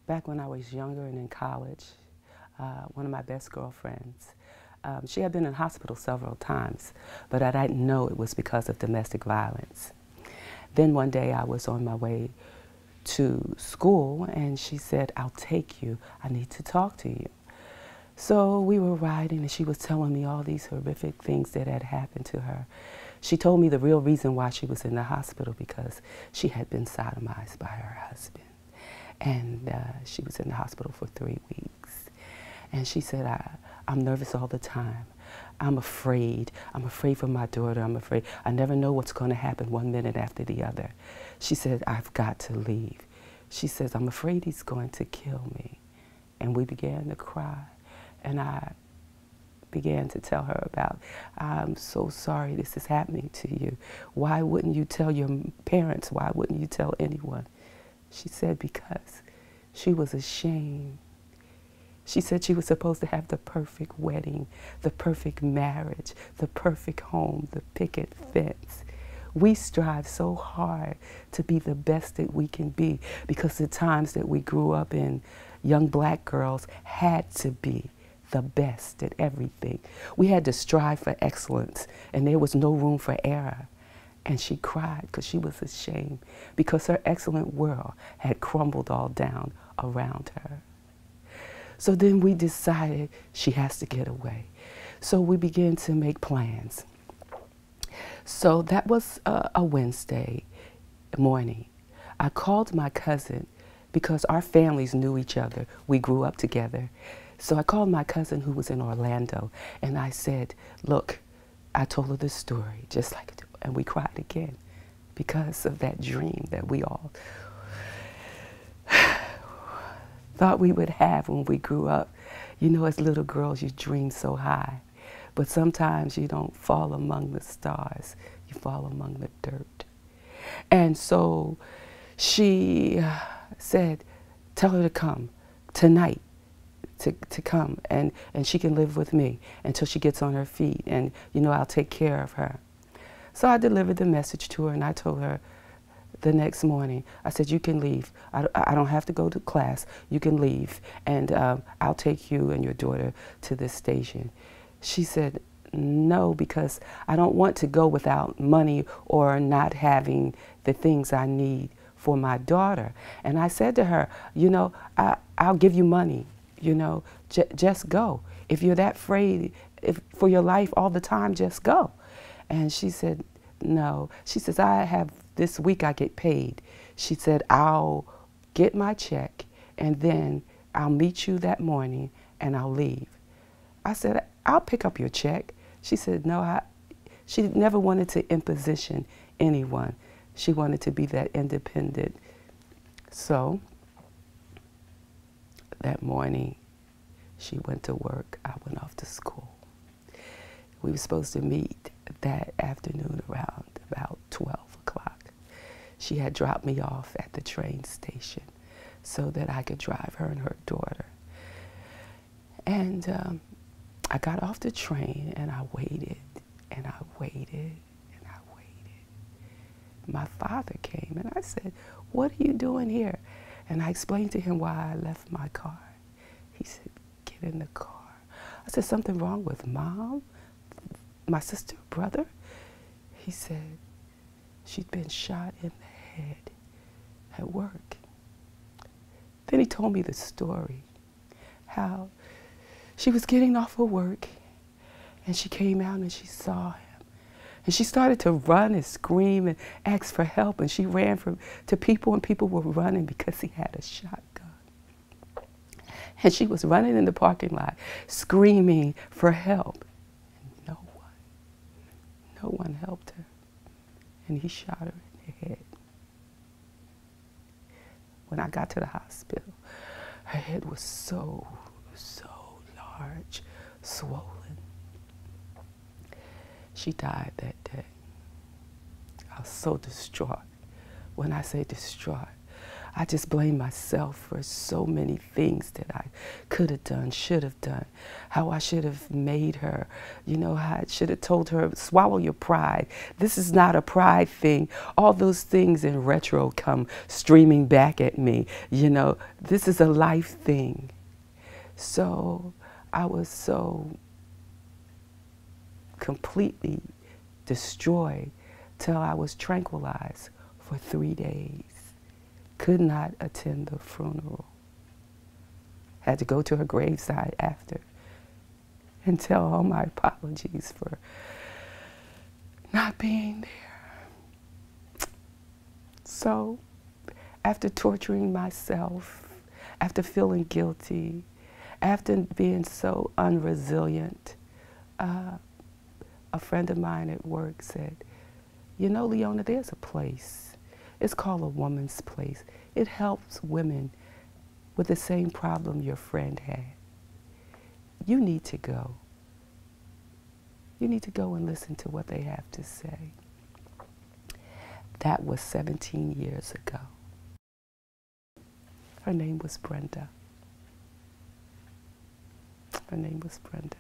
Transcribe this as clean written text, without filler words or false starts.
Back when I was younger and in college, one of my best girlfriends, she had been in hospital several times, but I didn't know it was because of domestic violence. Then one day I was on my way to school and she said, "I'll take you. I need to talk to you." So we were riding and she was telling me all these horrific things that had happened to her. She told me the real reason why she was in the hospital because she had been sodomized by her husband. And she was in the hospital for 3 weeks. And she said, I'm nervous all the time. I'm afraid. I'm afraid for my daughter. I'm afraid. I never know what's going to happen one minute after the other. She said, I've got to leave. She says, I'm afraid he's going to kill me. And we began to cry. And I began to tell her about, I'm so sorry this is happening to you. Why wouldn't you tell your parents? Why wouldn't you tell anyone? She said, because she was ashamed. She said she was supposed to have the perfect wedding, the perfect marriage, the perfect home, the picket fence. We strive so hard to be the best that we can be because the times that we grew up in, young black girls had to be the best at everything. We had to strive for excellence, and there was no room for error. And she cried because she was ashamed because her excellent world had crumbled all down around her. So then we decided she has to get away. So we began to make plans. So that was a Wednesday morning. I called my cousin because our families knew each other. We grew up together. So I called my cousin who was in Orlando and I said, look, I told her the story just like, and we cried again because of that dream that we all thought we would have when we grew up. You know, as little girls, you dream so high, but sometimes you don't fall among the stars, you fall among the dirt. And so she said, tell her to come tonight, to come, and she can live with me until she gets on her feet, and you know, I'll take care of her. So I delivered the message to her and I told her the next morning, I said, you can leave. I don't have to go to class. You can leave and I'll take you and your daughter to this station. She said, no, because I don't want to go without money or not having the things I need for my daughter. And I said to her, you know, I'll give you money, you know, just go. If you're that afraid for your life all the time, just go. And she said, no. She says, this week I get paid. She said, I'll get my check and then I'll meet you that morning and I'll leave. I said, I'll pick up your check. She said, no, she never wanted to imposition anyone. She wanted to be that independent. So that morning she went to work. I went off to school. We were supposed to meet that afternoon around about 12 o'clock. She had dropped me off at the train station so that I could drive her and her daughter. And I got off the train and I waited and I waited and I waited. My father came and I said, what are you doing here? And I explained to him why I left my car. He said, get in the car. I said, something wrong with Mom? My sister, brother? He said, she'd been shot in the head at work. Then he told me the story, how she was getting off of work and she came out and she saw him. And she started to run and scream and ask for help, and she ran to people and people were running because he had a shotgun. And she was running in the parking lot screaming for help. No one helped her, and he shot her in the head. When I got to the hospital, her head was so large, swollen. She died that day. I was so distraught. When I say distraught, I just blame myself for so many things that I could have done, should have done, how I should have made her, you know, how I should have told her, swallow your pride. This is not a pride thing. All those things in retro come streaming back at me, you know. This is a life thing. So I was so completely destroyed till I was tranquilized for 3 days. Could not attend the funeral. Had to go to her graveside after and tell all my apologies for not being there. So, after torturing myself, after feeling guilty, after being so unresilient, a friend of mine at work said, you know, Leona, there's a place. It's called A Woman's Place. It helps women with the same problem your friend had. You need to go. You need to go and listen to what they have to say. That was 17 years ago. Her name was Brenda. Her name was Brenda.